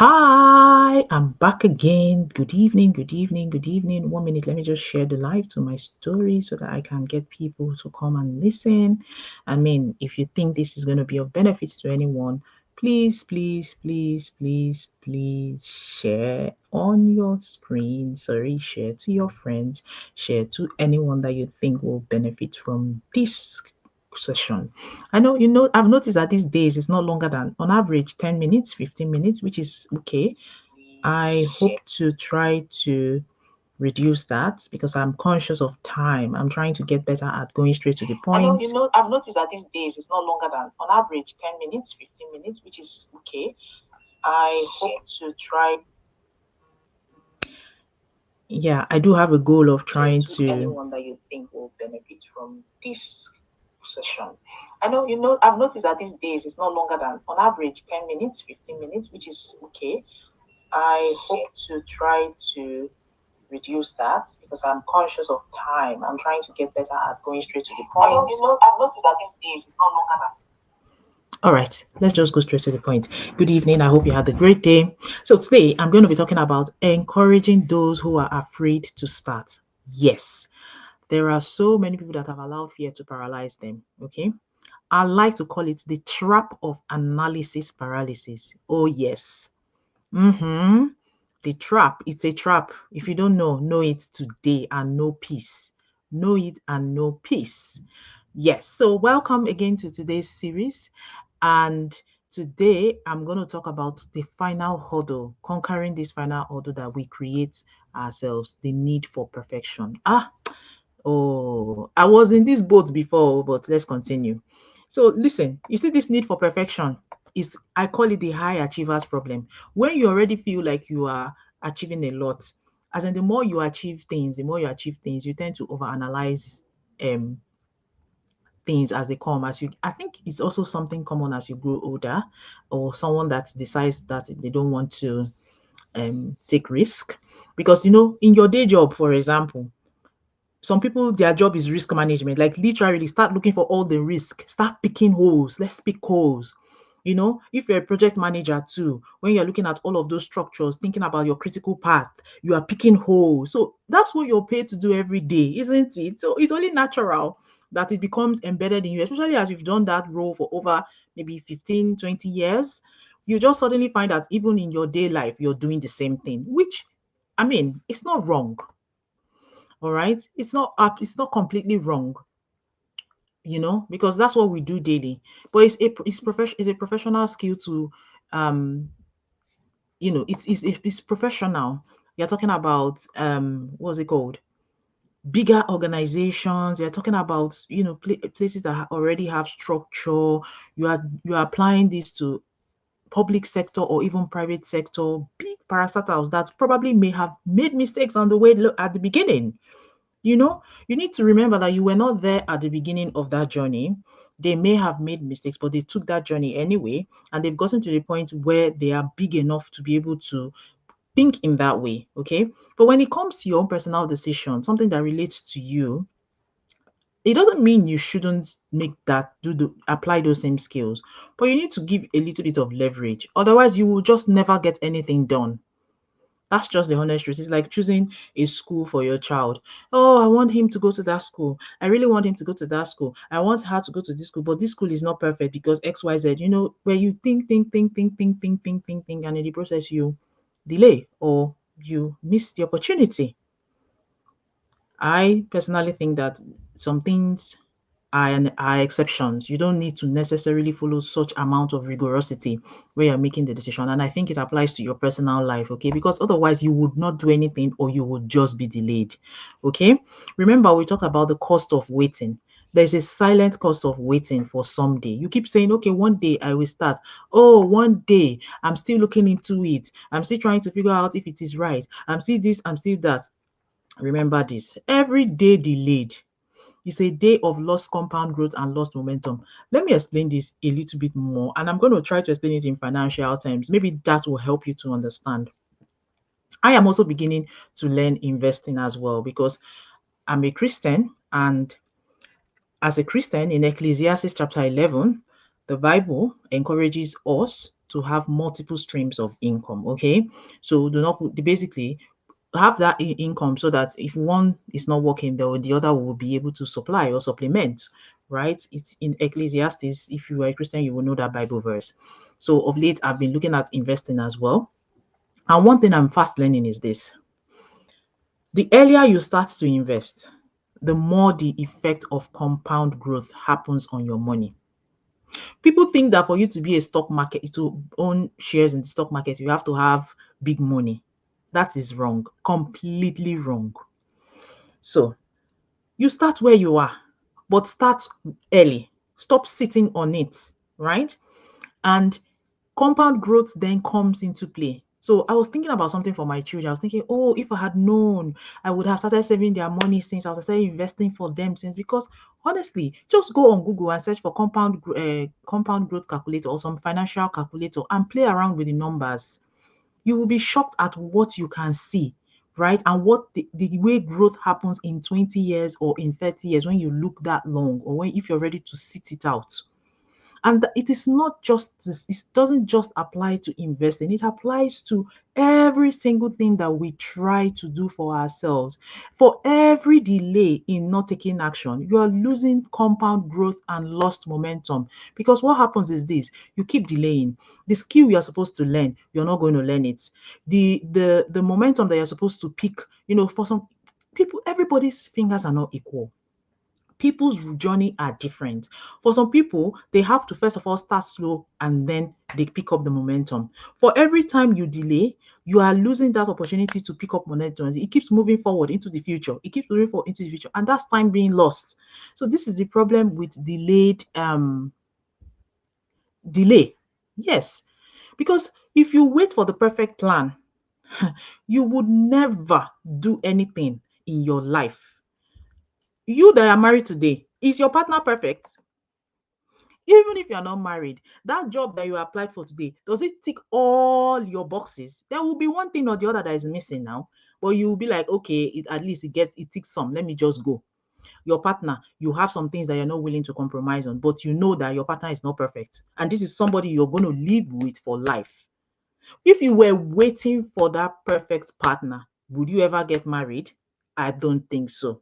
Hi, I'm back again. Good evening, good evening, good evening. 1 minute, let me just share the live to my story so that I can get people to come and listen. I mean, if you think this is going to be of benefit to anyone, please, please, please, please, please share on your screen. Sorry, share to your friends, share to anyone that you think will benefit from this session. I know, I've noticed that these days it's not longer than on average 10 minutes, 15 minutes, which is okay. I hope to try to reduce that because I'm conscious of time. I'm trying to get better at going straight to the point. I've noticed that these days it's not longer than on average 10 minutes, 15 minutes, which is okay. I hope to try. Yeah, I do have a goal of trying to anyone that you think will benefit from this session. I know, I've noticed that these days it's not longer than on average 10 minutes, 15 minutes, which is okay. I hope to try to reduce that because I'm conscious of time. I'm trying to get better at going straight to the point. I've noticed that these days it's not longer than. All right, let's just go straight to the point. Good evening. I hope you had a great day. So today I'm going to be talking about encouraging those who are afraid to start. Yes, there are so many people that have allowed fear to paralyze them. Okay. I like to call it the trap of analysis paralysis. Oh, yes. The trap, it's a trap. If you don't know it today and know peace. Know it and know peace. Yes. So, welcome again to today's series. And today I'm going to talk about the final hurdle, conquering this final hurdle that we create ourselves, the need for perfection. Oh, I was in this boat before, but let's continue. So listen, you see this need for perfection is, I call it the high achievers problem. When you already feel like you are achieving a lot, as in the more you achieve things, you tend to overanalyze um things as they come. I think it's also something common as you grow older, or someone that decides that they don't want to take risk. Because in your day job, for example, some people, their job is risk management. Like literally start looking for all the risk, start picking holes. Let's pick holes. If you're a project manager too, when you're looking at all of those structures, thinking about your critical path, you are picking holes. So that's what you're paid to do every day, isn't it? So it's only natural that it becomes embedded in you, especially as you've done that role for over maybe 15, 20 years. You just suddenly find that even in your day life, you're doing the same thing, which, I mean, it's not wrong. All right. It's not up, it's not completely wrong, because that's what we do daily. But it's a professional skill to it's professional. You're talking about what's it called? Bigger organizations. You're talking about, places that already have structure. You are applying this to public sector or even private sector, big parastatals that probably may have made mistakes on the way at the beginning. You need to remember that you were not there at the beginning of that journey. They may have made mistakes, but they took that journey anyway, and they've gotten to the point where they are big enough to be able to think in that way. Okay. But when it comes to your own personal decision, something that relates to you, it doesn't mean you shouldn't apply those same skills, but you need to give a little bit of leverage. Otherwise, you will just never get anything done. That's just the honest truth. It's like choosing a school for your child. Oh, I want him to go to that school. I really want him to go to that school. I want her to go to this school, but this school is not perfect because XYZ. Where you think, and in the process you delay or you miss the opportunity. I personally think that some things are exceptions. You don't need to necessarily follow such amount of rigorosity where you're making the decision. And I think it applies to your personal life, okay? Because otherwise you would not do anything or you would just be delayed. Okay. Remember, we talked about the cost of waiting. There's a silent cost of waiting for someday. You keep saying, okay, one day I will start. Oh, one day I'm still looking into it. I'm still trying to figure out if it is right. I'm still this, I'm still that. Remember this, every day delayed is a day of lost compound growth and lost momentum. Let me explain this a little bit more, and I'm going to try to explain it in financial terms. Maybe that will help you to understand. I am also beginning to learn investing as well because I'm a Christian, and as a Christian in Ecclesiastes chapter 11, the Bible encourages us to have multiple streams of income. Okay, so do not basically have that income so that if one is not working, the other will be able to supply or supplement, right? It's in Ecclesiastes. If you are a Christian, you will know that Bible verse. So of late, I've been looking at investing as well. And one thing I'm fast learning is this: the earlier you start to invest, the more the effect of compound growth happens on your money. People think that for you to be a stock market, to own shares in the stock market, you have to have big money. That is wrong, completely wrong. So you start where you are, but start early. Stop sitting on it, right? And compound growth then comes into play. So I was thinking about something for my children. I was thinking, oh, if I had known, I would have started saving their money since I was started investing for them since. Because honestly, just go on Google and search for compound growth calculator or some financial calculator and play around with the numbers. You will be shocked at what you can see, right? And what the way growth happens in 20 years or in 30 years when you look that long, or when if you're ready to sit it out. And it is not just this, it doesn't just apply to investing, it applies to every single thing that we try to do for ourselves. For every delay in not taking action, you are losing compound growth and lost momentum. Because what happens is this: you keep delaying. The skill you're supposed to learn, you're not going to learn it. The momentum that you're supposed to pick, for some people, everybody's fingers are not equal. People's journey are different. For some people, they have to first of all start slow and then they pick up the momentum. For every time you delay, you are losing that opportunity to pick up momentum. It keeps moving forward into the future. It keeps moving forward into the future, and that's time being lost. So this is the problem with delayed delay. Yes, because if you wait for the perfect plan, you would never do anything in your life. You that are married today, is your partner perfect? Even if you're not married, that job that you applied for today, does it tick all your boxes? There will be one thing or the other that is missing now, but you will be like, okay, at least it ticks some. Let me just go. Your partner, you have some things that you're not willing to compromise on, but you know that your partner is not perfect. And this is somebody you're going to live with for life. If you were waiting for that perfect partner, would you ever get married? I don't think so.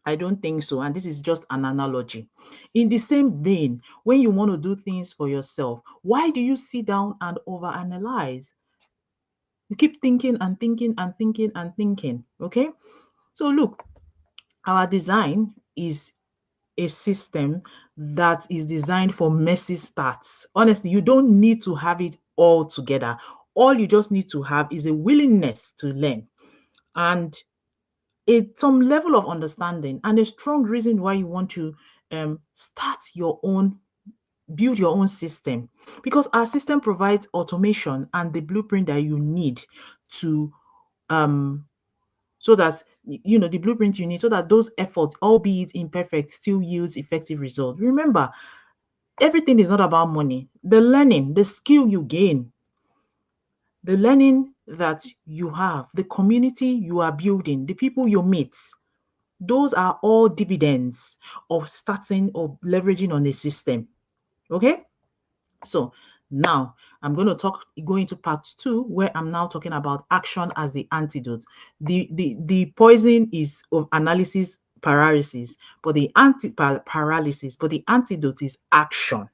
I don't think so. And this is just an analogy. In the same vein, when you want to do things for yourself, why do you sit down and overanalyze? You keep thinking and thinking and thinking and thinking. Okay. So look, our design is a system that is designed for messy starts. Honestly, you don't need to have it all together. All you just need to have is a willingness to learn and some level of understanding and a strong reason why you want to start your own, build your own system, because our system provides automation and the blueprint that you need to um so that the blueprint you need so that those efforts, albeit imperfect, still yields effective results. Remember, everything is not about money. The learning, the skill you gain, the learning that you have, the community you are building, the people you meet, those are all dividends of starting or leveraging on a system. Okay. So now I'm going to go into part 2, where I'm now talking about action as the antidote. The poison is of analysis paralysis, but the paralysis, but the antidote is action.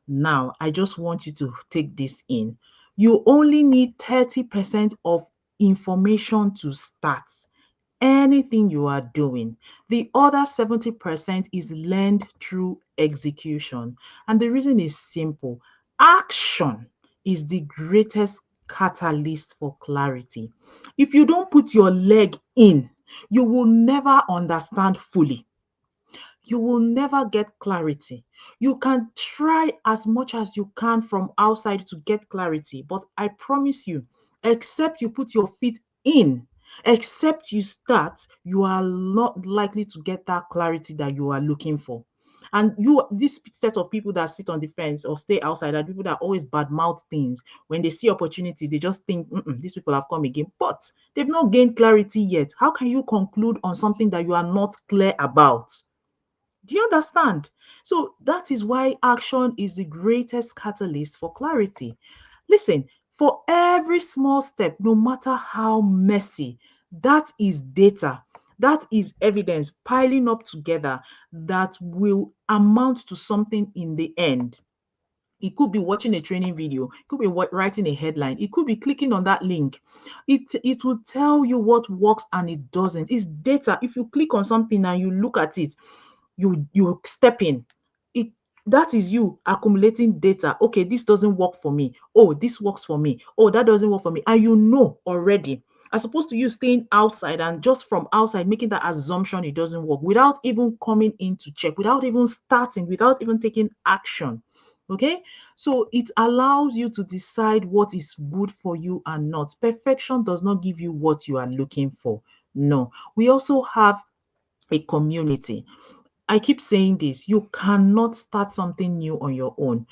Now, I just want you to take this in. You only need 30% of information to start anything you are doing. The other 70% is learned through execution. And the reason is simple: action is the greatest catalyst for clarity. If you don't put your leg in, you will never understand fully. You will never get clarity. You can try as much as you can from outside to get clarity, but I promise you, except you put your feet in, except you start, you are not likely to get that clarity that you are looking for. And this set of people that sit on the fence or stay outside are people that always badmouth things. When they see opportunity, they just think, these people have come again, but they've not gained clarity yet. How can you conclude on something that you are not clear about? Do you understand? So that is why action is the greatest catalyst for clarity. Listen, for every small step, no matter how messy, that is data, that is evidence piling up together that will amount to something in the end. It could be watching a training video, it could be writing a headline, it could be clicking on that link. It will tell you what works and it doesn't. It's data. If you click on something and you look at it, you step in. It that is you accumulating data. Okay, this doesn't work for me. Oh, this works for me. Oh, that doesn't work for me. And you know already. As opposed to you staying outside and just from outside making that assumption it doesn't work without even coming in to check, without even starting, without even taking action. Okay, so it allows you to decide what is good for you and not. Perfection does not give you what you are looking for. No, we also have a community. I keep saying this, you cannot start something new on your own.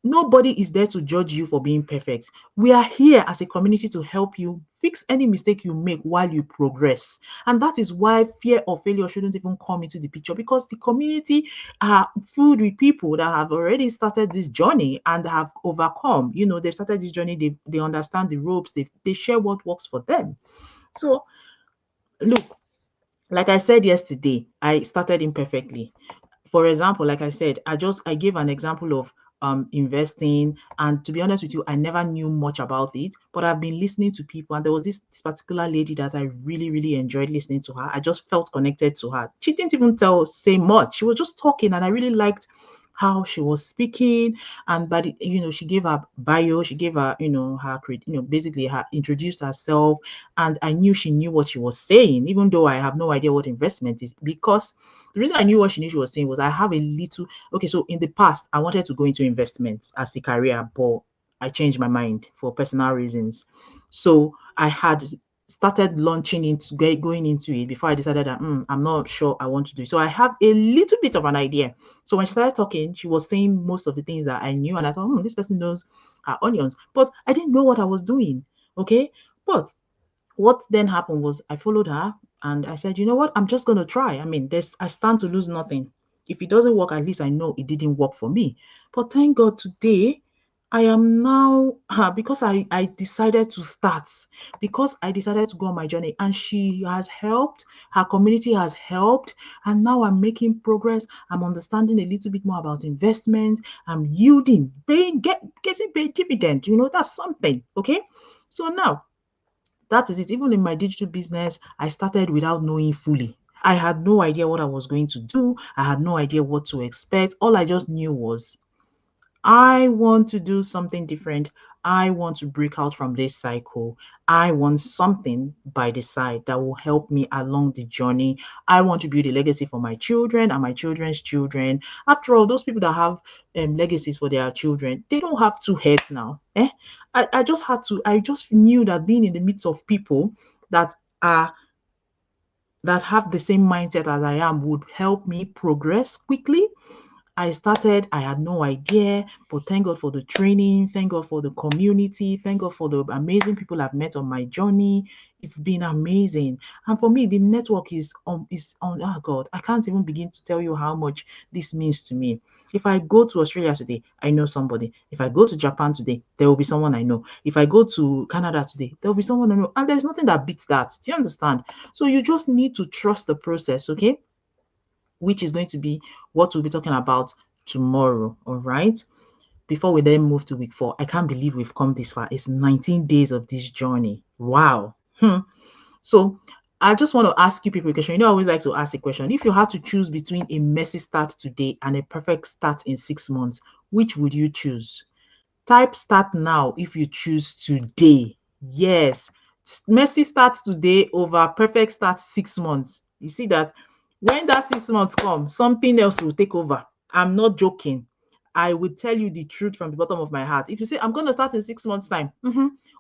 Nobody is there to judge you for being perfect. We are here as a community to help you fix any mistake you make while you progress. And that is why fear of failure shouldn't even come into the picture, because the community are filled with people that have already started this journey and have overcome. They've started this journey, they understand the ropes, they share what works for them. So, look, like I said yesterday, I started imperfectly. For example, like I said, I gave an example of investing, and to be honest with you, I never knew much about it, but I've been listening to people, and there was this particular lady that I really, really enjoyed listening to her. I just felt connected to her. She didn't even say much. She was just talking, and I really liked how she was speaking. And but she gave her bio, she gave her basically her introduced herself, and I knew she knew what she was saying, even though I have no idea what investment is. Because the reason I knew what she knew she was saying was I have a little. Okay, so in the past I wanted to go into investments as a career, but I changed my mind for personal reasons. So I had started launching into going into it before I decided that I'm not sure I want to do it. So I have a little bit of an idea. So when she started talking, she was saying most of the things that I knew, and I thought, this person knows her onions, but I didn't know what I was doing. Okay, but what then happened was I followed her and I said, you know what? I'm just going to try. I mean, I stand to lose nothing. If it doesn't work, at least I know it didn't work for me. But thank God today, I am now, because I decided to start, because I decided to go on my journey, and she has helped, her community has helped, and now I'm making progress. I'm understanding a little bit more about investment. I'm yielding, getting paid dividend. That's something. Okay. So now, that is it. Even in my digital business, I started without knowing fully. I had no idea what I was going to do. I had no idea what to expect. All I just knew was I want to do something different. I want to break out from this cycle. I want something by the side that will help me along the journey. I want to build a legacy for my children and my children's children. After all, those people that have legacies for their children, they don't have two heads now. I just knew that being in the midst of people that are that have the same mindset as I am would help me progress quickly. I had no idea, but thank God for the training, thank God for the community, thank God for the amazing people I've met on my journey. It's been amazing. And for me, the network oh God, I can't even begin to tell you how much this means to me. If I go to Australia today, I know somebody. If I go to Japan today, there will be someone I know. If I go to Canada today, there will be someone I know. And there's nothing that beats that. Do you understand? So you just need to trust the process, okay? Which is going to be what we'll be talking about tomorrow. All right. Before we then move to week 4, I can't believe we've come this far. It's 19 days of this journey. Wow. So I just want to ask you people a question. I always like to ask a question. If you had to choose between a messy start today and a perfect start in 6 months, which would you choose? Type start now if you choose today. Yes. Messy starts today over perfect start 6 months. You see that when that 6 months come, something else will take over. I'm not joking. I will tell you the truth from the bottom of my heart. If you say, I'm going to start in 6 months' time,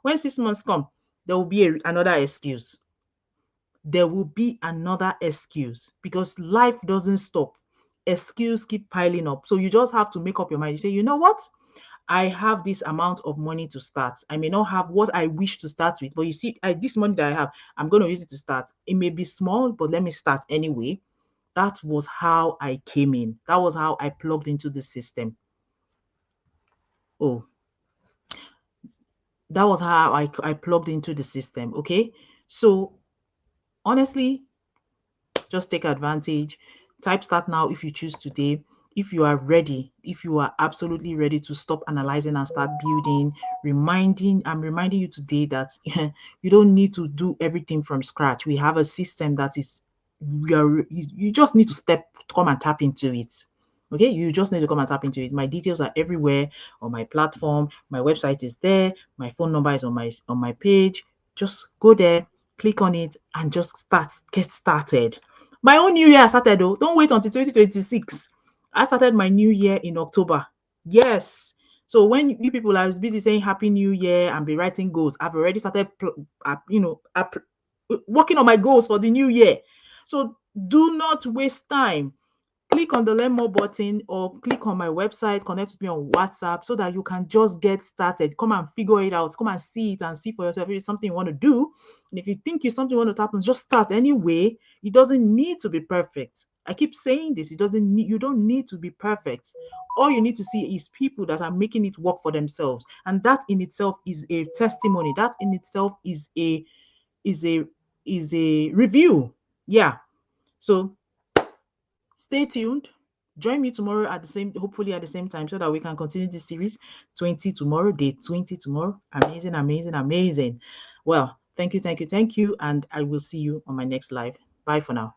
when 6 months come, there will be another excuse. There will be another excuse because life doesn't stop. Excuses keep piling up. So you just have to make up your mind. You say, you know what? I have this amount of money to start. I may not have what I wish to start with, but you see, this money that I have, I'm going to use it to start. It may be small, but let me start anyway. that was how I came in. That was how I plugged into the system. Oh, that was how I plugged into the system. Okay. So honestly, just take advantage. Type start now if you choose today. If you are ready, if you are absolutely ready to stop analyzing and start building, I'm reminding you today that you don't need to do everything from scratch. We have a system that is, you just need to come and tap into it. Okay, you just need to come and tap into it. My details are everywhere on my platform. My website is there. My phone number is on my page. Just go there, click on it, and just get started. My own new year started though. Don't wait until 2026. I started my new year in October. Yes. So when you people are busy saying Happy New Year and be writing goals, I've already started, working on my goals for the new year. So do not waste time. Click on the learn more button or click on my website, connect with me on WhatsApp so that you can just get started. Come and figure it out. Come and see it and see for yourself if it's something you want to do. And if you think it's something you want to happen, just start anyway. It doesn't need to be perfect. I keep saying this. You don't need to be perfect. All you need to see is people that are making it work for themselves. And that in itself is a testimony. That in itself is a is a review. Yeah. So stay tuned. Join me tomorrow hopefully at the same time, so that we can continue this series. 20 tomorrow, day 20 tomorrow. Amazing, amazing, amazing. Well, thank you, thank you, thank you. And I will see you on my next live. Bye for now.